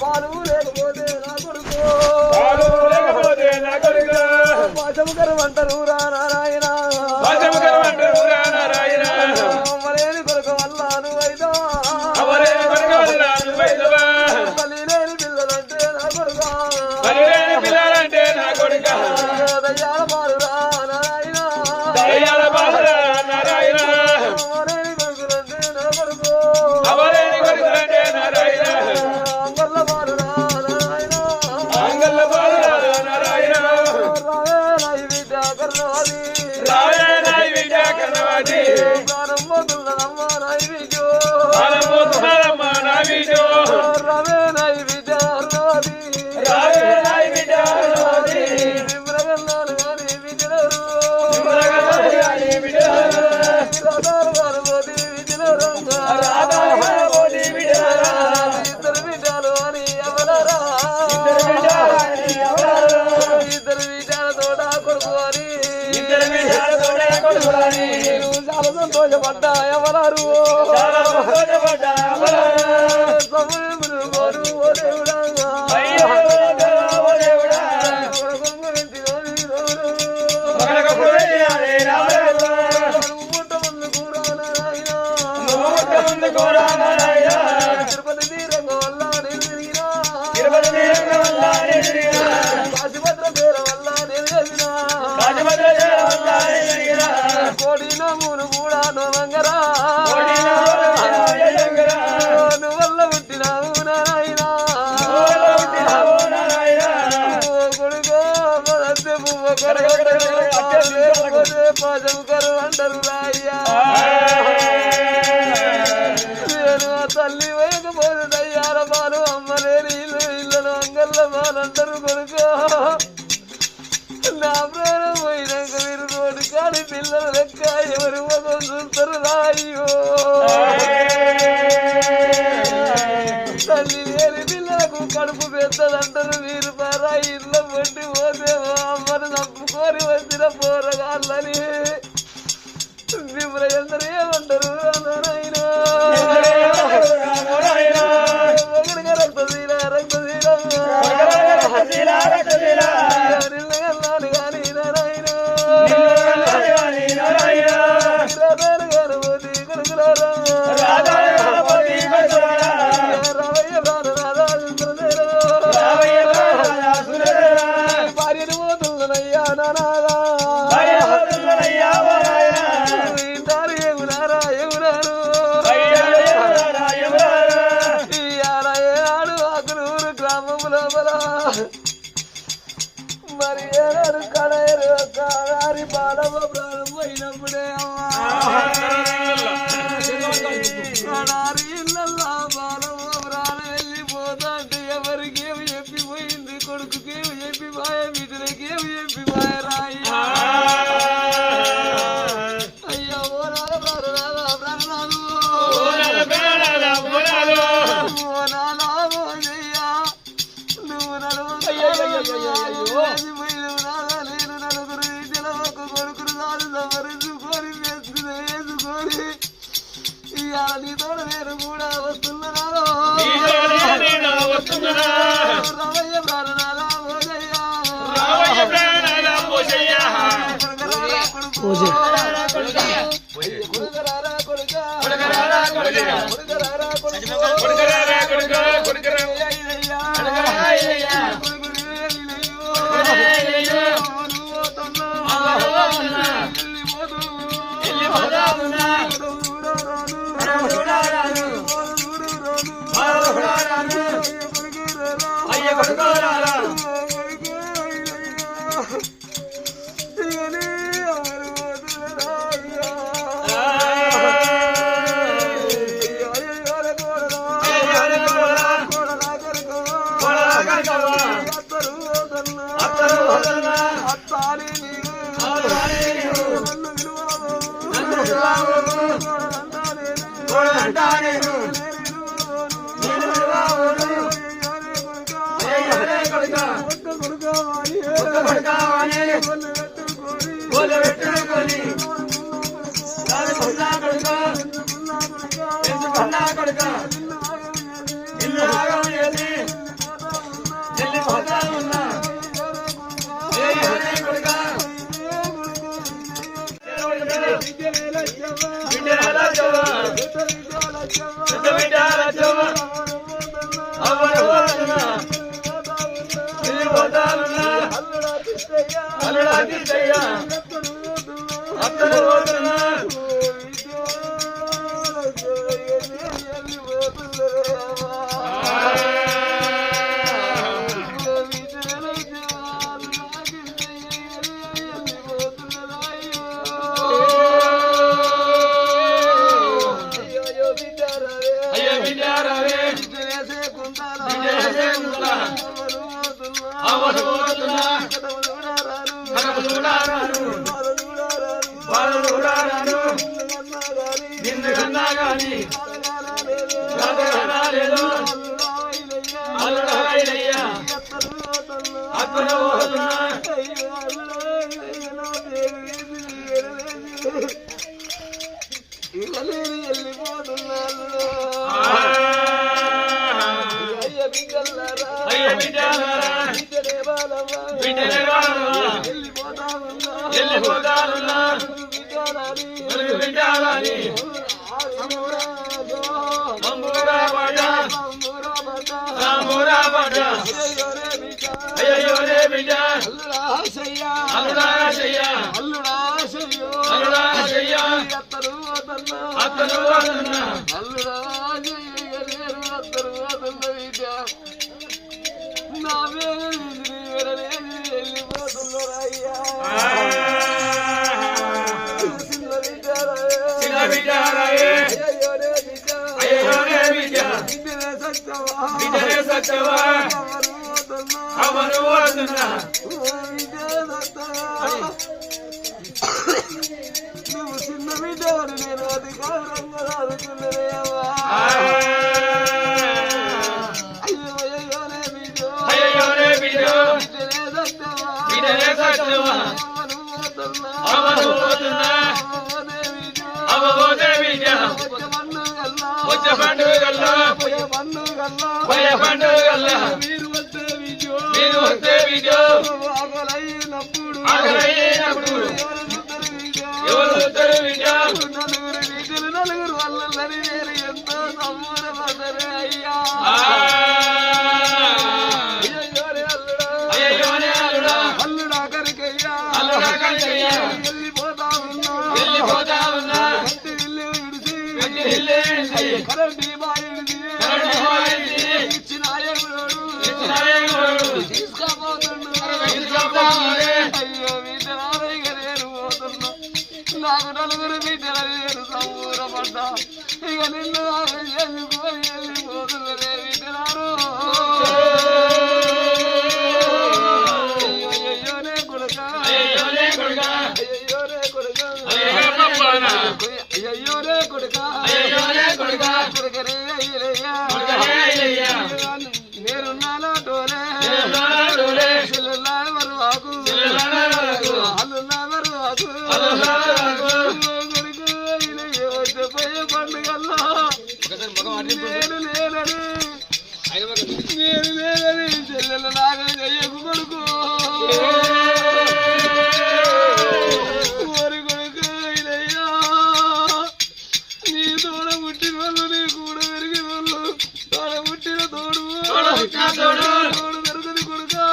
పాలు లేకపోతే నా కొడుకు పాశముకరం అంటారు రా నారాయణ అమ్మలేని కొడుకు వల్ల నువ్వైదా తల్లి లేని పిల్లలంటే నా కొడుక దయ్యాల పాలురా నారాయణ అమ్మలేని కొడుకులంటే నా కొడుకు అంగళ్ళ పాలురా నారాయణ రావే నాయి బిడ్డ కర్ణవాది ప్రాణం పోతున్నదమ్మా నాయి బిడ్డో రావే నాయి బిడ్డ కర్ణవాది నిమ్రగల్లాలు గాని బిడ్డలరు రాధారు గారు పోతి బిడ్డలరు ఇద్దరు బిడ్డలు అని ఎవరరా ఇద్దరు బిడ్డల తోట కొడుకు అని చాలా సంతోషపడ్డా ఎవరారు సమయములు కోరు ఓ దేవుడా తిరుపతి తీరంగ వల్ల నేను తిరిగినా కాశీభద్ర పేర వల్ల నేను వెళ్ళినా కోడి నమ్మును కూడా నోమంగరా నువ్వు వల్ల పుట్టినావు నారాయణ కొడుకో మదస్తే పువ్వ కొరగొట్టే పాశముకరు అంటారు రాయ్యా నేను తల్లి వేయకపోతే దయ్యాల పాలు అమ్మలేని ఇళ్ళను అంగళ్ళ పాలంటారు కొడుకో నా ప్రాణం పోయినాక మీరు రోడ్డు కాని పిల్లల లెక్క ఎవరు ముఖం చూస్తారు రాయ్యో తల్లి లేని పిల్లలకు కడుపు పెద్దదంటారు మీరు పరా ఇళ్ళ పట్టి పోతేమో అమ్మను చంపుకొని వచ్చిన పోరగాళ్ళని మిమ్మల్ని ఎందరూ ఏమంటారు నారాయణ ఒకటిగా రక్తశీల వెళ్ళాలి కానీ నారాయణ గారు పోతి కొడుకులారా రావయ్య ప్రాణనాథ భార్యను పోతుందనయ్యా నానాదా ఇంటారు ఎగునారా ఎగునారు ఏనాడు ఆకులూరు గ్రామం లోపల మరి ఏనాడు కడయరు కాదారి బాలవ ప్రాణం అయినప్పుడే కడారి ఇళ్ళల్లా బాలవ ప్రాణం వెళ్ళిపోతా అంటే ఎవరికేమి చెప్పిపోయింది కొడుకుకేమి చెప్పిపోయే బిడ్డలకేమి చెప్పిపోయే రాయి అయ్యా ఓ నాద ప్రాణనాథ ప్రాణనాథు ఓ నాదా ఓ జయ్యా నువ్వు నేను నలుగురు ఇంటిల ఒక కొడుకును నాడు సమరించుకొని వేసుకొని ఇవాళ నీతో నేను కూడా వస్తున్నాను రవయ్య ప్రాణనాథ ఓజయ్యా కొడుకరారా కొడుక నువ్వు చిన్న బిడ్డవని నేను అధికారంగా ఆదుకున్నావా అయ్యోనే బిడ్డో బిడ్డనే సత్తవా వచ్చే పండుగ గల్లా మీరు వస్తే విజో ఆకలైనప్పుడు ఎవరు వస్తారు విజో నలుగురు వాళ్ళని నేను ఎంతో సంబరపడరే అయ్యా అల్లుడా కరికయ్యా వెళ్ళిపోతా ఉన్నా కరెంట్ ఇచ్చిన అయ్యో బిడ్డలాగా నేను పోతున్నా నాకు నలుగురు బిడ్డలు నేను సంబూరపడ్డా ఇక నిన్ను వెళ్ళిపోతున్నదే బిడ్డలారు అయ్యోనే కొడుక అయ్యోనే కొడుక కొడుకరే అయ్యలయ్యా నేనున్నాలో టోలే మరువాకు అల్లున్నా మరువాకు కొడుకు వచ్చే పండుగల్లో నేను లేనని చెల్లెలలాగా చెయ్యకు కొడుకు ఓరి కొడుకు ఇలయ్యా నీ తోడ పుట్టిన వాళ్ళు నీ కూడా పెరిగిన వాళ్ళు తోడ పుట్టిన తోడు దొరకది కొడుక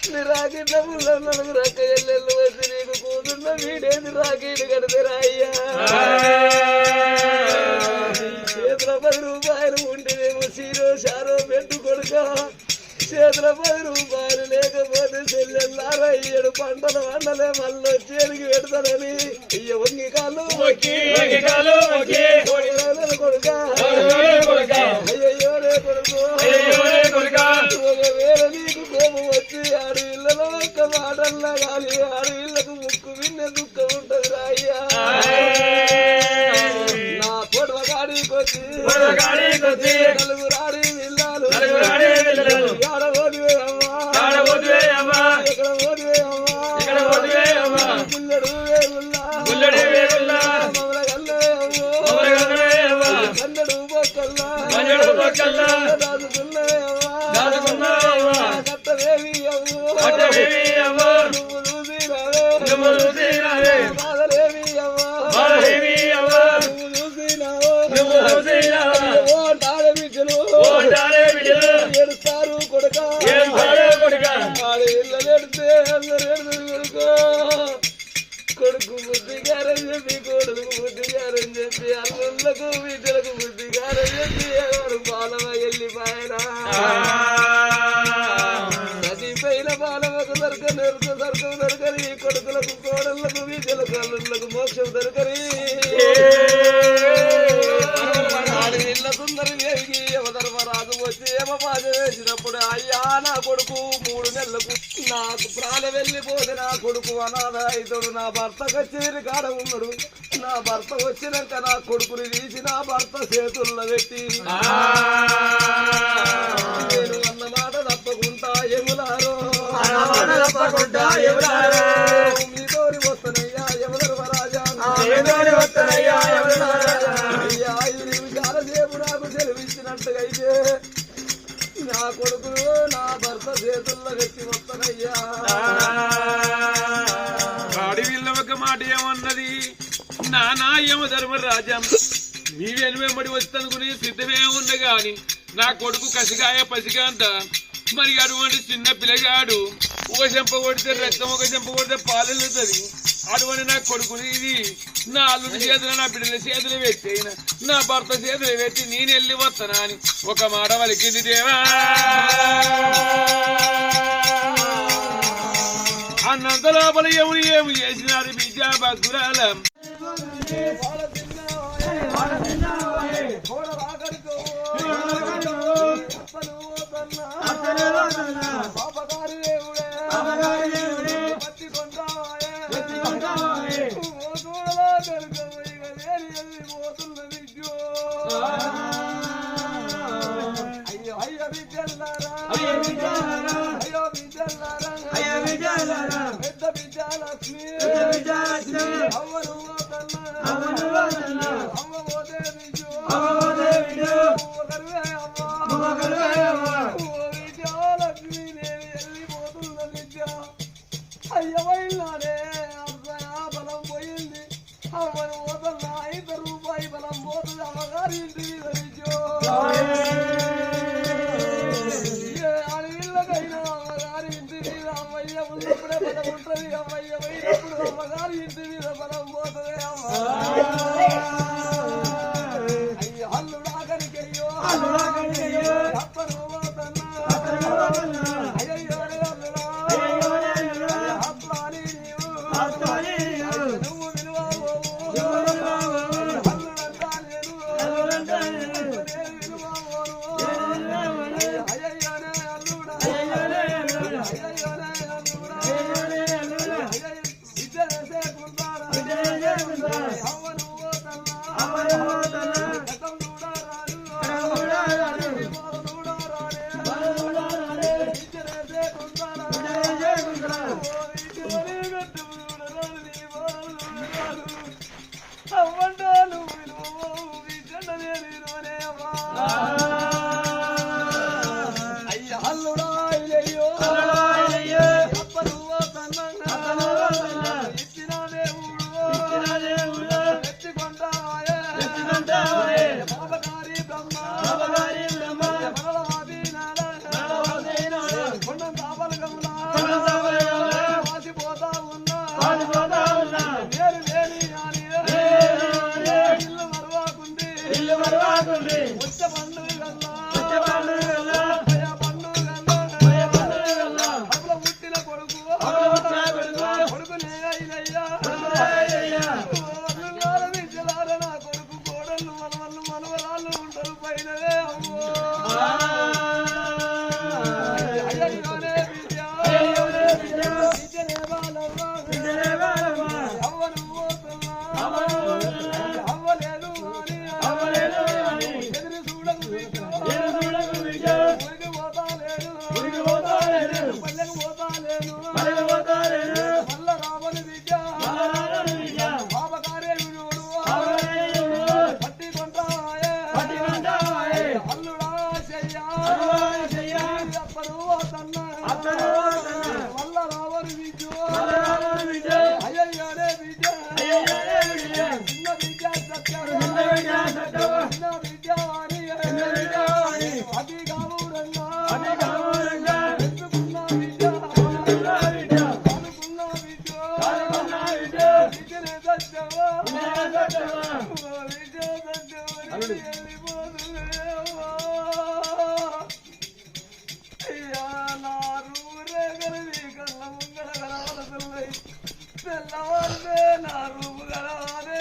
4 రకాయలు వచ్చి నీకు కూతున్న వీడేది రాకీడు కడతారయ్యా చేతుల 10 రూపాయలు ఉంటేనేమో సీరో షారో పెట్టు కొడుక చేతుల 10 రూపాయలు లేకపోతే చెల్లెల్లారా 7 పంటలు వండలే మళ్ళీ వచ్చేదికి పెడతానని ఇయ్య వంగి కాళ్ళు కొడుక అయ్యోరే కొడుకు ఒకవేళ నీకు కోపం వచ్చి ఆడు ఇళ్ళలో ఒక్క మాటల్లా గాలి ఆడు ఇళ్లకు ముక్కు విన్నే దుఃఖం ఉంటది రాయ్యా నా పొడవ గాడికి వచ్చి నలుగురు ఆడి ఇల్లాలు ఆడ పోదివే అమ్మా ఇక్కడ పోదివే అమ్మా కట్టవేవి ఏడుస్తారు కొడుక ఇళ్ళెడితే అందరు కొడుకో కొడుకు బుద్ధిగారని చెప్పి కొడుకు బుద్ధిగారని చెప్పి అల్లుళ్ళకు బిడ్డలకు బుద్ధిగారని చెప్పి ఎవరు బాలవ వెళ్ళిపోయినా నదిపైన బాలవకు దొరకని దొరకని కొడుకులకు కోడళ్లకు బిడ్డలకు అల్లుళ్ళకు మోక్షం దొరకని ఇళ్ళ సుందరి వేగి యమధర్మరాజు వచ్చి యమపాద వేసినప్పుడు అయ్యా నా కొడుకు 3 నెలలకు నాకు ప్రాణ వెళ్ళిపోతే నా కొడుకు అనాథ అవుతాడు నా భర్త కచేరి కాడ ఉన్నాడు నా భర్త వచ్చినాక నా కొడుకుని తీసి నా భర్త చేతుల్లో పెట్టి నేను అన్న మాట తప్పకుండా ఎములారో మీతోని వస్తానయ్యా యమధర్మరాజా అయ్యా 5 నిమిషాల సేపు నాకు సెలవిచ్చినట్టుగా అయితే నా కొడుకులు నా భర్త చేతుల్లో పెట్టి వస్తానయ్యా వాడి వీళ్ళ ఒక మాట ఏమన్నది నానా యమధర్మరాజా నీవేను వెంబడి వస్తానుకుని సిద్ధమే ఉంది గాని నా కొడుకు కసిగాయ పసిగాంత మరి అటువంటి చిన్న పిల్లగాడు ఒక చెంప కొడితే రక్తం ఒక చెంప కొడితే పాలెల్లుతుంది అటువంటి నా కొడుకుని ఇది నా అల్లుడి చేతులు నా బిడ్డల చేతులు పెట్టి నా భర్త చేతులు పెట్టి నేను వెళ్ళి వస్తానా అని ఒక మాట వలికింది దేవా అన్నంత లోపల ఎవరు ఏమి చేసినారు విద్యా భక్తురాలం అయ్యవైనాడే బలం పోయింది అమ్మను పోతున్నా 5 రూపాయి బలం పోతుంది అమ్మగారి ఇంటి అడవిళ్ళకైనా అమ్మగారి ఇంటి మీద అమ్మయ్య ఉన్నప్పుడే బలం ఉంటుంది అమ్మయ్య పోయినప్పుడు అమ్మగారి ఇంటి మీద బలం పోతుంది అమ్మ అయ్యో అల్లుడు ఆఖరికి అయ్యో అప్పను పోతున్నా అయ్యో నువ్వు అయ్య అల్లుడా ఇచ్చిన దేవుడు నా రూపు కలవాలే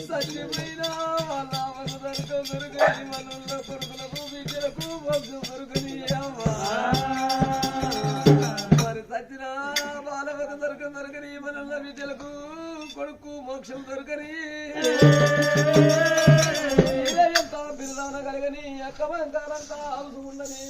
సత్యమైన వాళ్ళ దొరకని మనల కొడుకులకు బిడ్డలకు దొరకని మరి సత్యన బాలవకు దొరకని మనల బిడ్డలకు కొడుకు మోక్షం దొరకని ఎంత బిరుదాన కలగని అక్కమంతారంతా అవసరం ఉండని